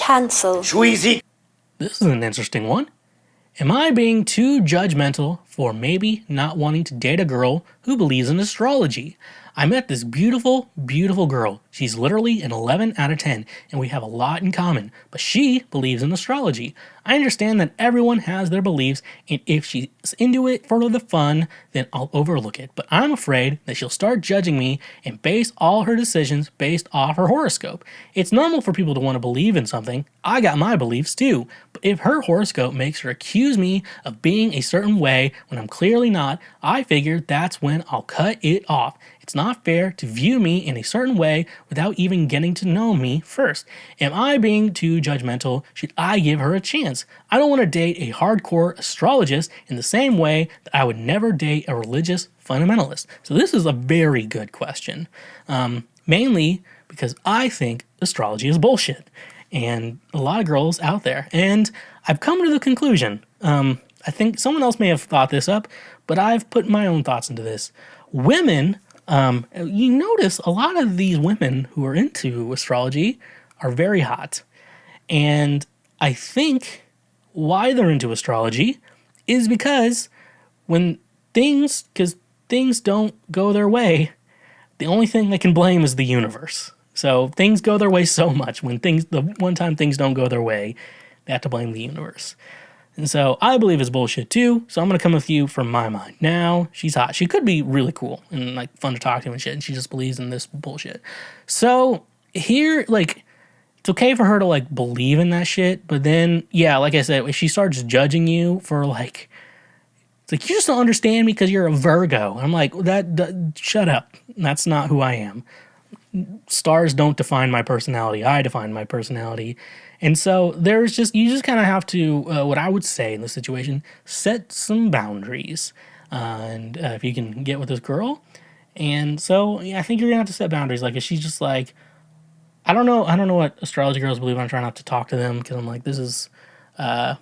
Cancel. Schweezy. This is an interesting one. Am I being too judgmental for maybe not wanting to date a girl who believes in astrology? I met this beautiful, beautiful girl. She's literally an 11 out of 10, and we have a lot in common, but she believes in astrology. I understand that everyone has their beliefs, and if she's into it for the fun, then I'll overlook it. But I'm afraid that she'll start judging me and base all her decisions based off her horoscope. It's normal for people to want to believe in something. I got my beliefs too. But if her horoscope makes her accuse me of being a certain way when I'm clearly not, I figure that's when I'll cut it off. It's not fair to view me in a certain way without even getting to know me first. Am I being too judgmental? Should I give her a chance? I don't want to date a hardcore astrologist in the same way that I would never date a religious fundamentalist. So this is a very good question. Mainly because I think astrology is bullshit. And a lot of girls out there. And I've come to the conclusion, I think someone else may have thought this up, but I've put my own thoughts into this. Women, you notice a lot of these women who are into astrology are very hot. And I think why they're into astrology is because because things don't go their way, the only thing they can blame is the universe. So things go their way so much. The one time things don't go their way, they have to blame the universe. And so I believe it's bullshit too. So I'm going to come with you from my mind. Now, she's hot. She could be really cool and like fun to talk to and shit. And she just believes in this bullshit. So here, like, it's okay for her to like believe in that shit. But then, yeah, like I said, if she starts judging you for like, it's like, you just don't understand me because you're a Virgo. I'm like, shut up. That's not who I am. Stars don't define my personality. I define my personality. And so you just kind of have to, what I would say in this situation, set some boundaries. And if you can get with this girl. And so yeah, I think you're going to have to set boundaries. Like if she's just like, I don't know what astrology girls believe. I'm trying not to talk to them because I'm like, this is a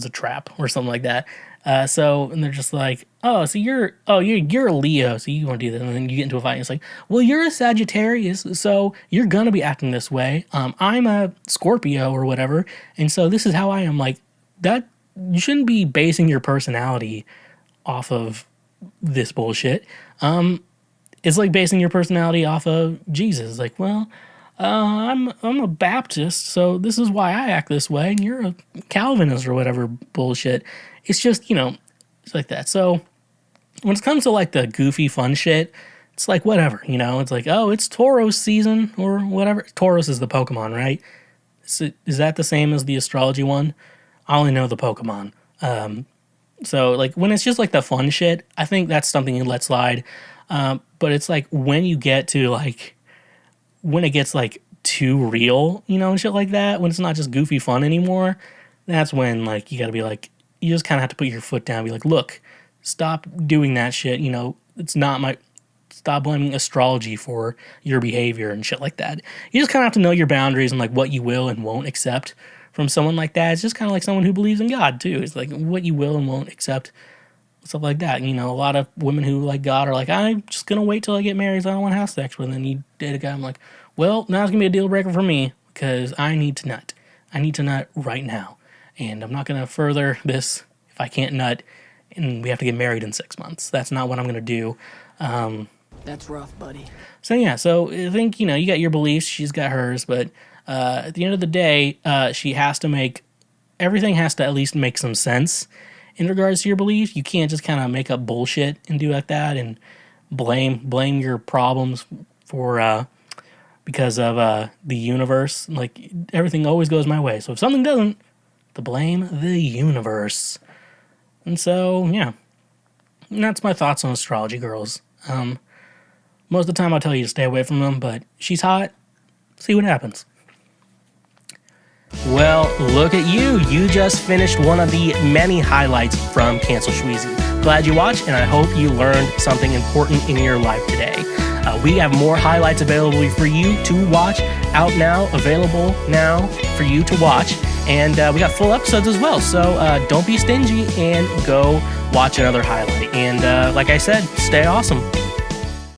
trap or something like that. And they're just like, so you're a Leo, so you want to do this, and then you get into a fight, and it's like, well, you're a Sagittarius, so you're gonna be acting this way. I'm a Scorpio or whatever, and so this is how I am. Like that, you shouldn't be basing your personality off of this bullshit. It's like basing your personality off of Jesus. Like, well, I'm a Baptist, so this is why I act this way, and you're a Calvinist or whatever bullshit. It's just, it's like that. So when it comes to like the goofy fun shit, it's like whatever, it's like, oh, it's Tauros season or whatever. Tauros is the Pokemon, right? Is that the same as the astrology one? I only know the Pokemon. So like when it's just like the fun shit, I think that's something you let slide. But it's like when you get to like, when it gets like too real, and shit like that, when it's not just goofy fun anymore, that's when like you gotta be like, you just kind of have to put your foot down and be like, look, stop doing that shit. Stop blaming astrology for your behavior and shit like that. You just kind of have to know your boundaries and like what you will and won't accept from someone like that. It's just kind of like someone who believes in God too. It's like what you will and won't accept, stuff like that. A lot of women who like God are like, I'm just going to wait till I get married so I don't want to have sex with. And then you date a guy, I'm like, well, now it's going to be a deal breaker for me because I need to nut. I need to nut right now. And I'm not going to further this if I can't nut and we have to get married in 6 months. That's not what I'm going to do. That's rough, buddy. So yeah, so I think, you got your beliefs, she's got hers, but at the end of the day, everything has to at least make some sense in regards to your beliefs. You can't just kind of make up bullshit and do like that and blame your problems for because of the universe. Like everything always goes my way. So if something doesn't, to blame the universe. And so, yeah. And that's my thoughts on astrology girls. Most of the time I'll tell you to stay away from them, but she's hot. See what happens. Well, look at you. You just finished one of the many highlights from Cancel Schweezy. Glad you watched, and I hope you learned something important in your life today. We have more highlights available for you to watch, available now for you to watch. And we got full episodes as well. So don't be stingy and go watch another highlight. And like I said, stay awesome.